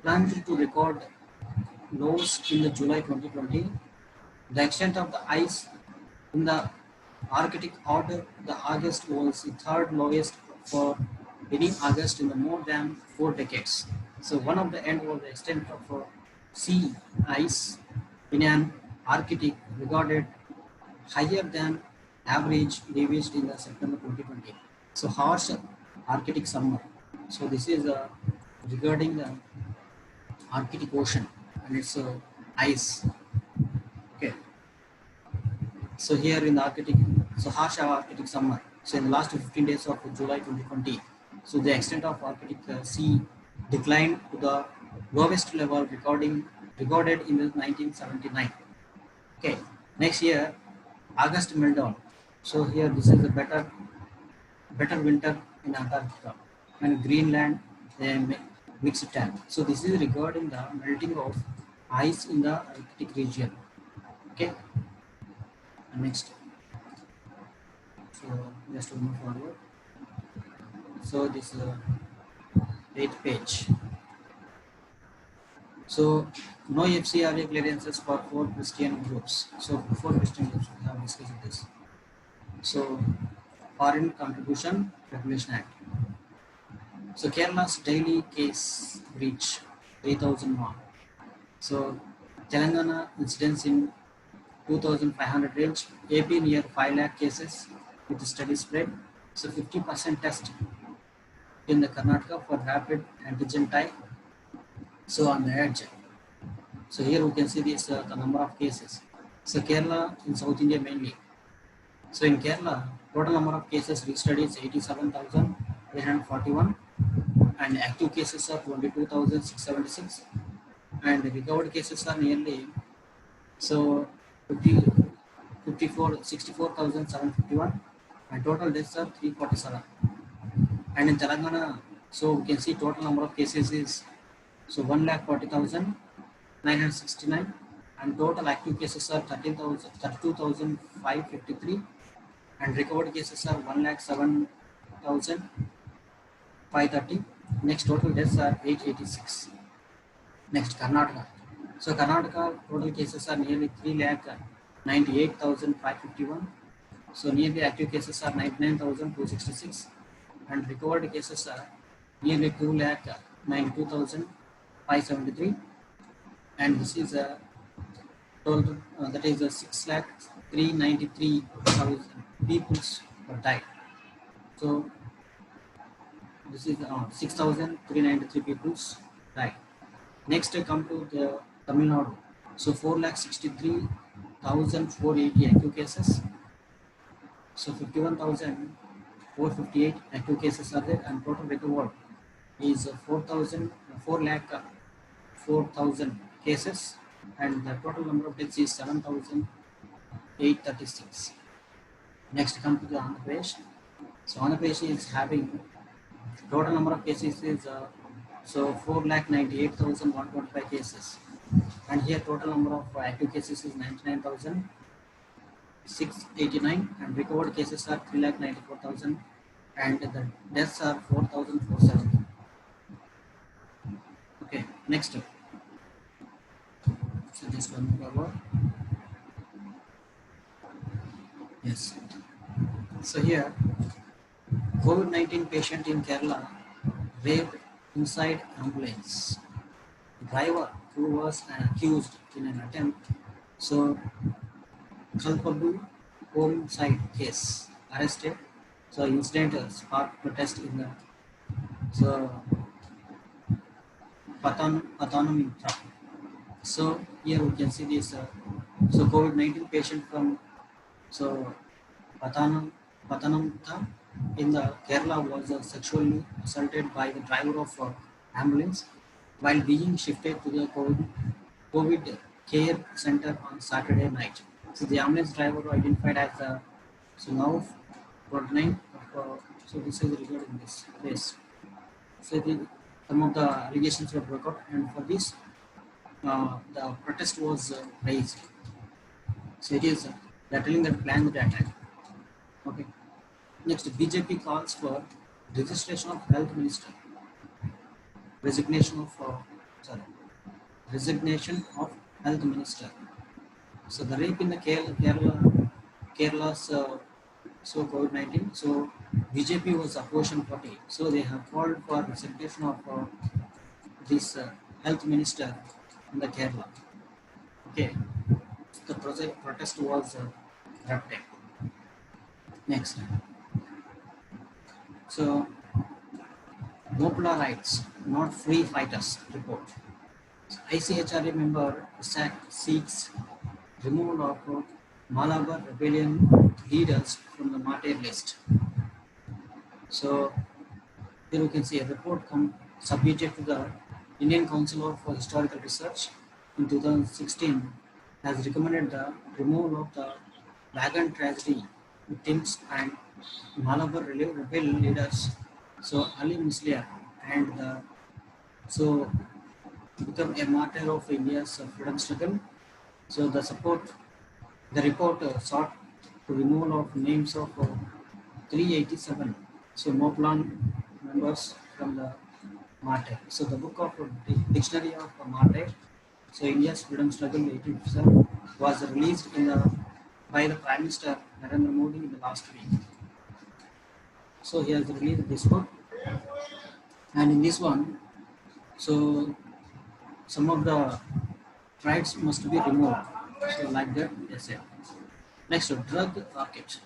plunged to record lows in the July 2020. The extent of the ice in the Arctic order the August was the third lowest for any August in the more than 4 decades. So one of the end was the extent of sea ice in an Arctic regarded higher than average deviation in the September 2020. So harsh Arctic summer. So this is regarding the Arctic Ocean and its ice. Okay. So here in the Arctic, so harsh Arctic summer. So in the last 15 days of July 2020, so the extent of Arctic sea declined to the lowest level recorded in the 1979. Okay. Next year, August meltdown. So here this is a better winter in Antarctica and Greenland mixed tank. So this is regarding the melting of ice in the Arctic region. Okay. And next. So just to move forward. So this 8th page. So no FCRA clearances for 4 Christian groups. So 4 Christian groups we have discussed this. So Foreign Contribution Regulation Act. So Kerala's daily case reach 3,000 mark. So Telangana incidents in 2,500 range. AP near 5 lakh cases with steady spread. So 50% test in the Karnataka for rapid antigen type. So on the edge. So here we can see this the number of cases. So Kerala in South India mainly. So in Kerala, total number of cases registered is 87,341 and active cases are 22,676 and recovered cases are nearly so 64,751 and total deaths are 347. And in Telangana, so we can see total number of cases is so 1,40,969, and total active cases are 32,553, and recovered cases are 1,07,530. Next, total deaths are 886. Next, Karnataka. So Karnataka total cases are nearly 3,98,551. So nearly active cases are 99,266, and recovered cases are nearly 2,92,573. And this is a total that is a 6,393,000 people died. So this is 6,393 people died. Next, I come to the Tamil Nadu. So 4,63,480 active cases. So 51,458 active cases are there, and total recovered is 4,04,000 cases, and the total number of deaths is 7,836. Next, come to the Andhra Pradesh. So Andhra Pradesh is having total number of cases is so 4,98,125 cases, and here total number of active cases is 99,689, and recovered cases are 3,94,000, and the deaths are 4,470. Okay, next. So just one more. Yes. So here, COVID-19 patient in Kerala raped inside ambulance. The driver who was accused in an attempt, so culpable homicide case, arrested. So incident sparked protest in the so Pathanamthitta. So here we can see this so COVID-19 patient from so Pathanamthitta in the Kerala was sexually assaulted by the driver of ambulance while being shifted to the COVID care center on Saturday night. So the ambulance driver was identified as so now 49 so this is regarding this case. So some of the allegations were broke out, and for this the protest was raised. So it is they're telling that planned the attack. Okay. Next, BJP calls for registration of health minister, resignation of resignation of health minister. So the rape in the Kerala's so COVID-19. So BJP was opposition party. So they have called for resignation of this health minister in the Kerala. Okay, the protest was erupted. Next, so Mopla writes, not free fighters report. ICHRA member seeks removal of Malabar rebellion leaders from the martyr list. So here you can see a report submitted to the Indian Council of Historical Research in 2016 has recommended the removal of the wagon tragedy victims and Malabar rebel leaders. So Ali Muslia and so become a martyr of India's freedom struggle. So the report sought to removal of names of 387 so Moplan members from the martyr. So the book of dictionary of martyr. So India's freedom struggle 1857 was released by the Prime Minister Narendra Modi in the last week. So he has released this book, and in this one, so some of the rights must be removed. So like that, they said. Next, drug racket.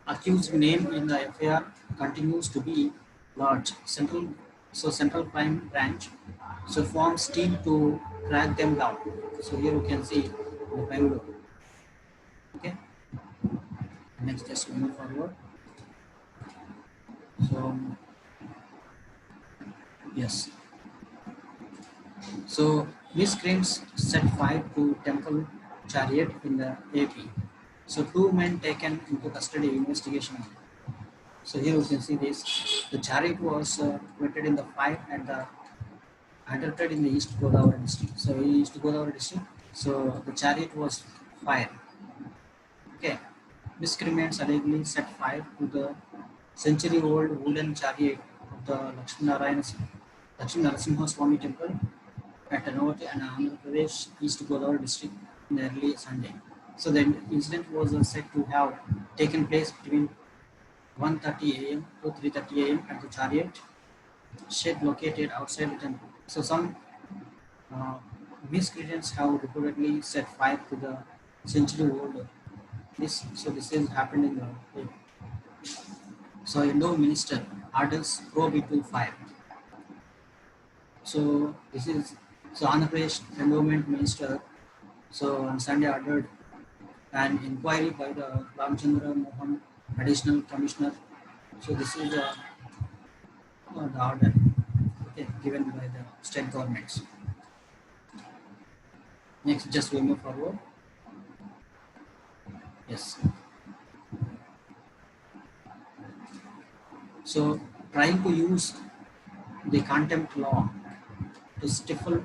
Accused name in the FIR continues to be large. Central Crime Branch so forms team to track them down. So here you can see the Bangalore. Okay. Next, just move forward. So yes. So miscreants set fire to temple chariot in the AP. So 2 men taken into custody investigation. So here you can see this. The chariot was committed in the fire at the adulterated in the East Godavari district. So East Godavari district. So the chariot was fire. Okay. Miscreants allegedly set fire to the century-old wooden chariot of the Lakshmi Narasimha Swami temple at Tanavati and Andhra Pradesh East Godavari district in early Sunday. So the incident was said to have taken place between 1:30 a.m. to 3:30 a.m. at the chariot shed located outside the temple. So some uh, miscreants have reportedly set fire to the century-old. This is happened in the so Indo minister orders probe into fire. So this is so Andhra Pradesh Endowment Minister. So on Sunday ordered an inquiry by the Ramchandra Mohan Additional Commissioner. So this is the order, okay, given by the state governments. Next, just we move forward. Yes. So trying to use the contempt law to stifle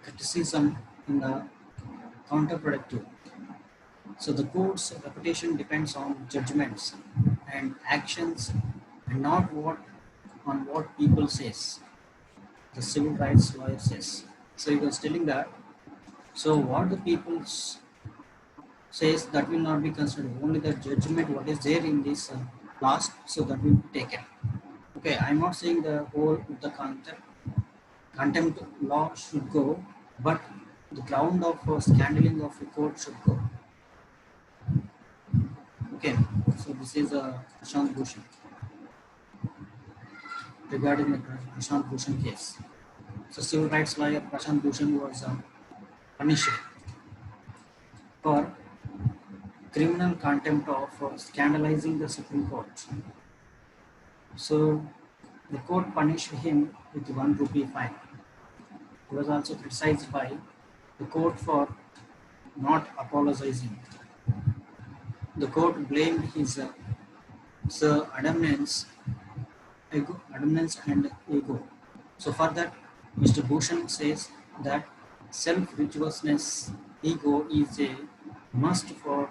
criticism in the counterproductive. So the court's reputation depends on judgments and actions and not what people says. The civil rights lawyer says. So he was telling that. So what the people says that will not be considered. Only the judgment what is there in this laws, so that will be taken. Okay, I'm not saying the whole the contempt law should go, but the ground of scandaling of the court should go. Okay, so this is Prashant Bhushan regarding the Prashant Bhushan case. So civil rights lawyer Prashant Bhushan was punished for criminal contempt of scandalizing the Supreme Court. So the court punished him with 1 rupee fine. He was also criticized by the court for not apologizing. The court blamed his adamance and ego. So for that, Mr. Bhushan says that self-righteousness, ego is a must for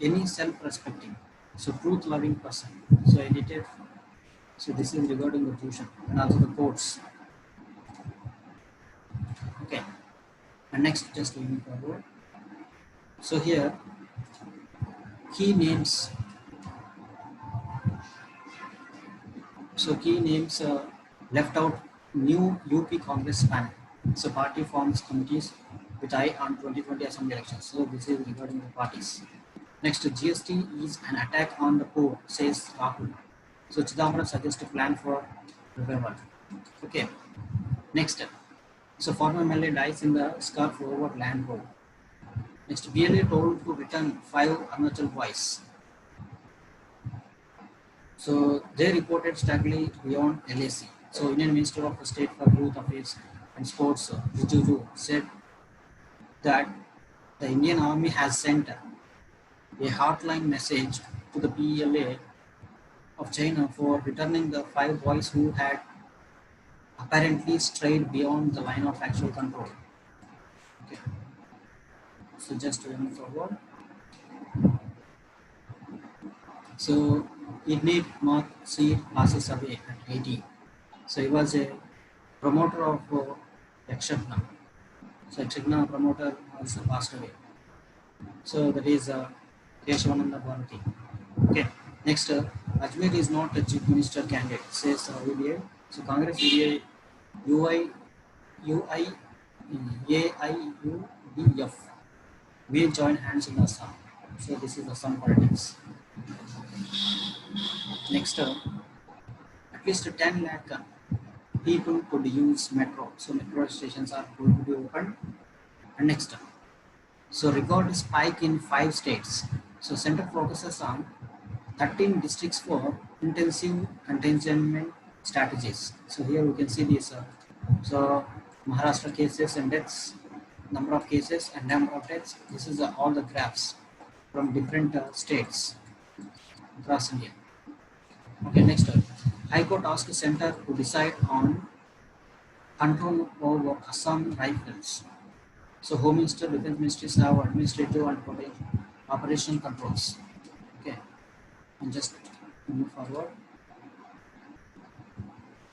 any self-respecting, so truth-loving person. So edited. So this is regarding the Bhushan and also the courts. Okay. And next, just moving forward. So here, key names. So key names left out new UP Congress panel. So party forms committees with eye on 2020 assembly elections. So this is regarding the parties. Next, GST is an attack on the poor, says Rahul. So Chidambaram suggests a plan for revival. Okay. Next, so former MLA dies in the scarf over land road. Next, BLA told to return 5 Arunachal boys. So they reported staggering beyond LAC. So Indian Minister of State for Youth Affairs and Sports, Rijiju, said that the Indian Army has sent a hotline message to the PLA of China for returning the 5 boys who had apparently strayed beyond the line of actual control. Okay. So just to move forward. So Idnit Mark Seed passes away at 80. So he was a promoter of Yakshagna. So Yakshagna promoter also passed away. So that is Keshavananda Bharati. Okay. Next, Ajmer is not a chief minister candidate, says UDA. So Congress UDA AIUDF will join hands in Assam. So this is Assam politics. Next, at least 10 lakh people could use metro. So metro stations are going to be opened. And next, so record spike in 5 states. So center focuses on 13 districts for intensive containment strategies. So here we can see this. So Maharashtra cases and deaths, number of cases and number of deaths. This is all the graphs. from different states across India. Okay, next. High Court asked Center to decide on control over Assam rifles. So Home Minister, Defense Ministries have administrative and operation controls. Okay, and just move forward.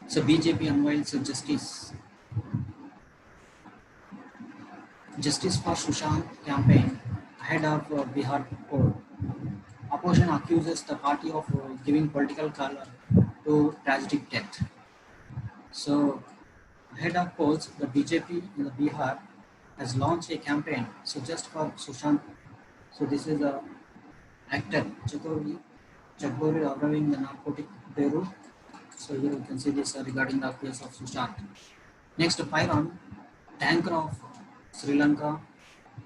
So BJP unveils Justice for Sushant campaign ahead of Bihar court. Opposition accuses the party of giving political color to tragic death. So ahead of polls, the BJP in the Bihar has launched a campaign. So just for Sushant. So this is a actor Chaudhary observing the narcotic bureau. So here you can see this regarding the case of Sushant. Next, fire on tanker of Sri Lanka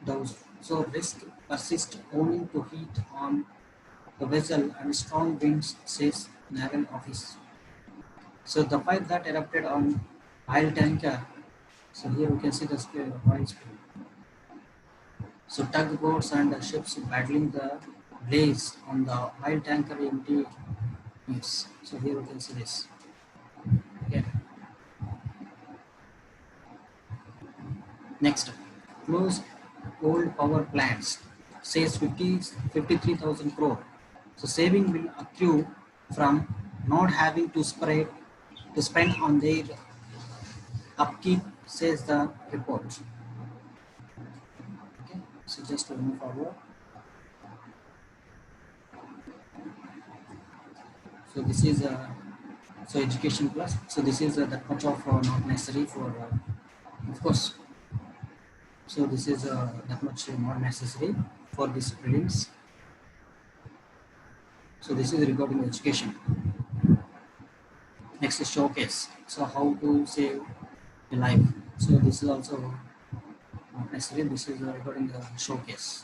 doused. So risk persists owing to heat on the vessel and strong winds, says naval office. So the fire that erupted on oil tanker. So here we can see the oil spill. So tugboats and ships battling the blaze on the oil tanker empty news. So here we can see this. Okay. Next, close old power plants, says 53,000 crore. So saving will accrue from not having to spend on their upkeep, says the report. Okay, so just to move forward. So this is so education plus. So this is that much of not necessary for, of course. So this is that much not necessary for this prelims. So this is regarding education. Next is showcase. So how to save a life. So this is also not necessary. This is regarding the showcase.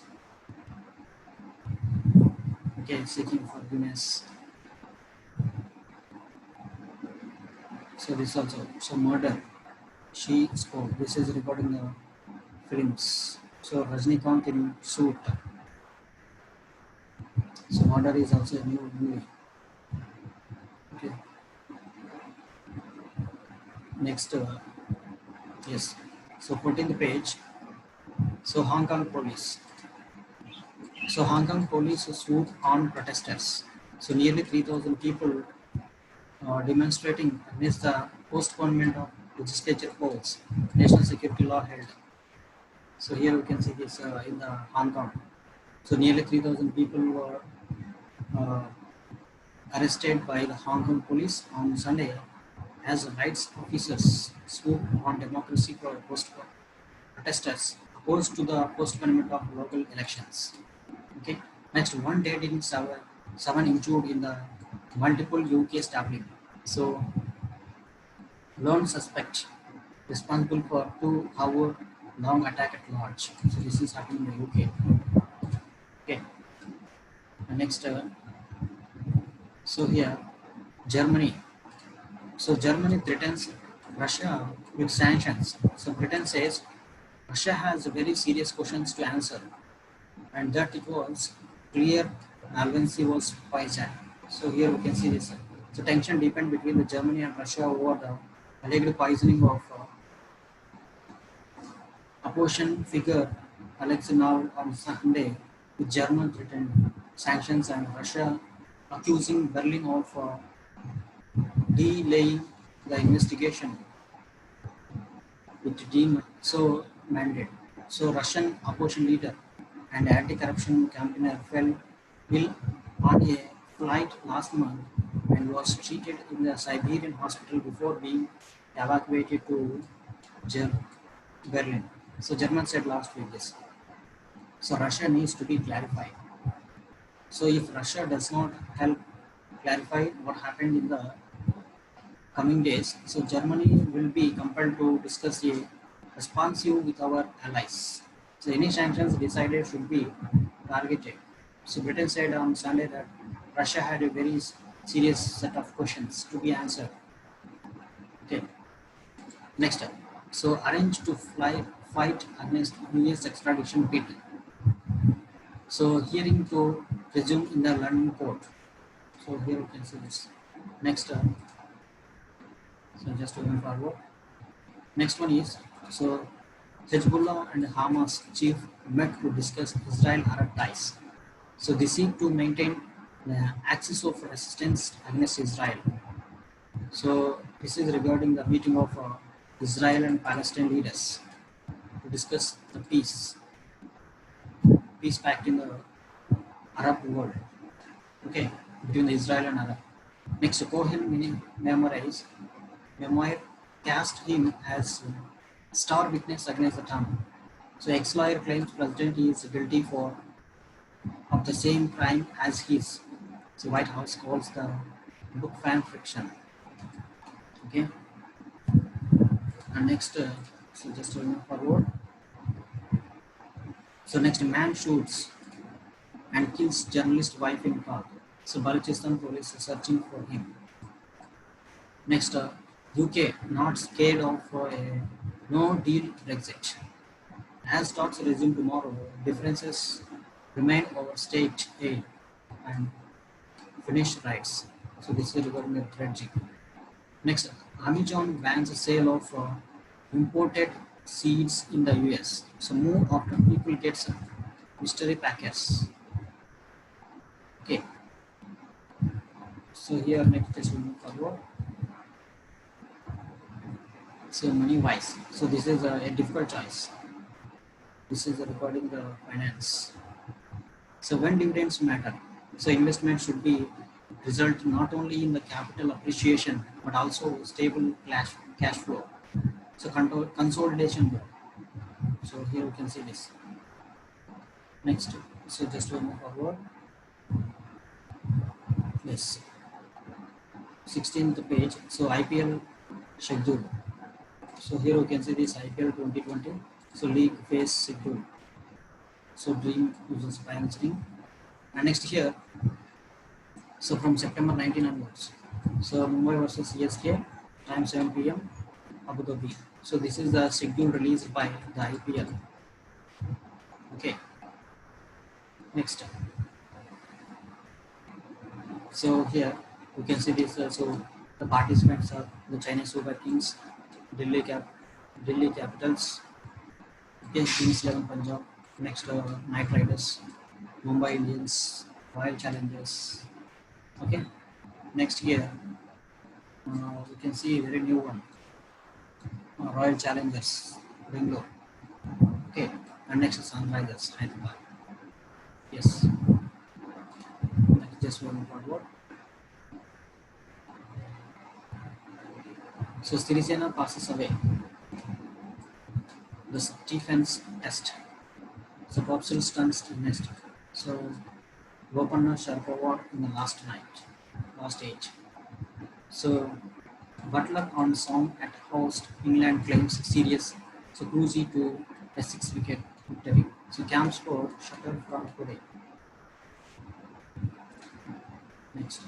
Okay, seeking forgiveness. So this also. So murder. She spoke. This is regarding the films. So Rajnikant in suit. So murder is also a new movie. Okay. Next, yes. So 14th page. So Hong Kong police. So Hong Kong police swoop on protesters. So nearly 3,000 people demonstrating against the postponement of legislature polls. National security law held. So here we can see this in the Hong Kong. So nearly 3,000 people were arrested by the Hong Kong police on Sunday as rights officers swoop on democracy protesters opposed to the postponement of local elections. Okay. Next, one dead in seven injured in the multiple UK stabbing. So, lone suspect responsible for 2-hour-long attack at Lodge. So this is happening in the UK. Okay. And next, so here, Germany. So Germany threatens Russia with sanctions. So Britain says Russia has very serious questions to answer, and that it was clear Albanese was poisoned. So here we can see this. So tension deepened between the Germany and Russia over the alleged poisoning of opposition figure Alexei Navalny on Sunday, with German threatened sanctions and Russia accusing Berlin of delaying the investigation with mandate. So Russian opposition leader and anti-corruption campaigner fell ill on a flight last month and was treated in the Siberian hospital before being evacuated to Berlin. So German said last week this. So Russia needs to be clarified. So if Russia does not help clarify what happened in the coming days, so Germany will be compelled to discuss a responsive with our allies. So any sanctions decided should be targeted. So Britain said on Sunday that Russia had a very serious set of questions to be answered. Okay. Next up. So arranged to fight against US extradition bid. So hearing to resume in the London port. So here you can see this. Next, so just going forward. Next one is, so Hezbollah and Hamas chief met to discuss Israel-Arab ties. So they seek to maintain the axis of resistance against Israel. So this is regarding the meeting of Israel and Palestine leaders to discuss the peace pact in the Arab world. Okay, between Israel and Arab. Next, Cohen memoir cast him as star witness against the Trump. So ex-lawyer claims president is guilty of the same crime as his. So White House calls the book fan fiction. Okay, and next, so just to move forward. So next, man shoots and kills journalist wife in car. So Balochistan police is searching for him. Next, UK not scared of a no deal Brexit. As talks resume tomorrow, differences remain over state aid and Finnish rights. So this is regarding the dredging. Next, Amazon bans the sale of imported seeds in the US. So more often people get some mystery packets. Okay. So here next just we move forward. So money wise. So this is a difficult choice. This is regarding the finance. So when dividends matter, so investment should be result not only in the capital appreciation but also stable cash flow. So consolidation. So here you can see this. Next, so just to move forward. Yes. 16th page. So IPL schedule. So here you can see this IPL 2020. So league phase schedule. So dream users financing. And next here, so from September 19 onwards. So Mumbai versus CSK, time 7 p.m. Abu Dhabi. So this is the schedule released by the IPL. Okay. Next. So here you can see this. So the participants are the Chennai Super Kings, Delhi Capitals, okay, Kings 11 Punjab. Next, Knight Riders, Mumbai Indians, Royal Challengers. Okay. Next here, we can see a very new one, Royal Challengers, Bangalore. Okay. And next is Sunrisers, Hyderabad. Yes. Just one forward. So Sirisena passes away. The Stephens test. So Popsil stunts next. So Gopanna Sharpova in the last age. So Butler on song at host, England claims serious. So Cruzy to a 6-wicket victory. So Camp score shutter from today. Next.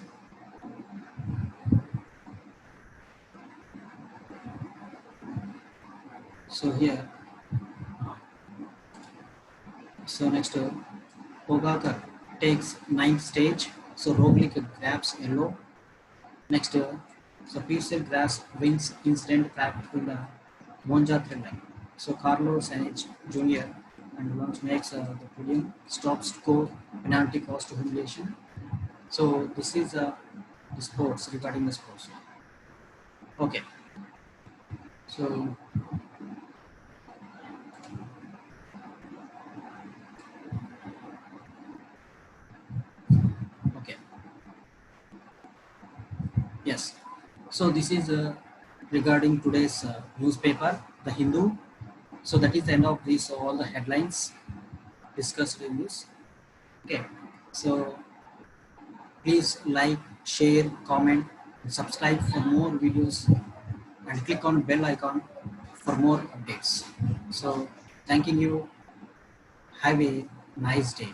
So here, so next, Pogacar takes 9th stage. So Roglic grabs yellow. Next, so Pearcell Grass wins incident track to the Monza thriller. So Carlos Sainz Jr. and Lance makes the podium. Stop score penalty cost to humiliation. So this is the sports, regarding the sports. Okay. So okay. Yes. So this is regarding today's newspaper, The Hindu. So that is the end of this, all the headlines discussed in this. Okay. So please like, share, comment, and subscribe for more videos, and click on bell icon for more updates. So thanking you. Have a nice day.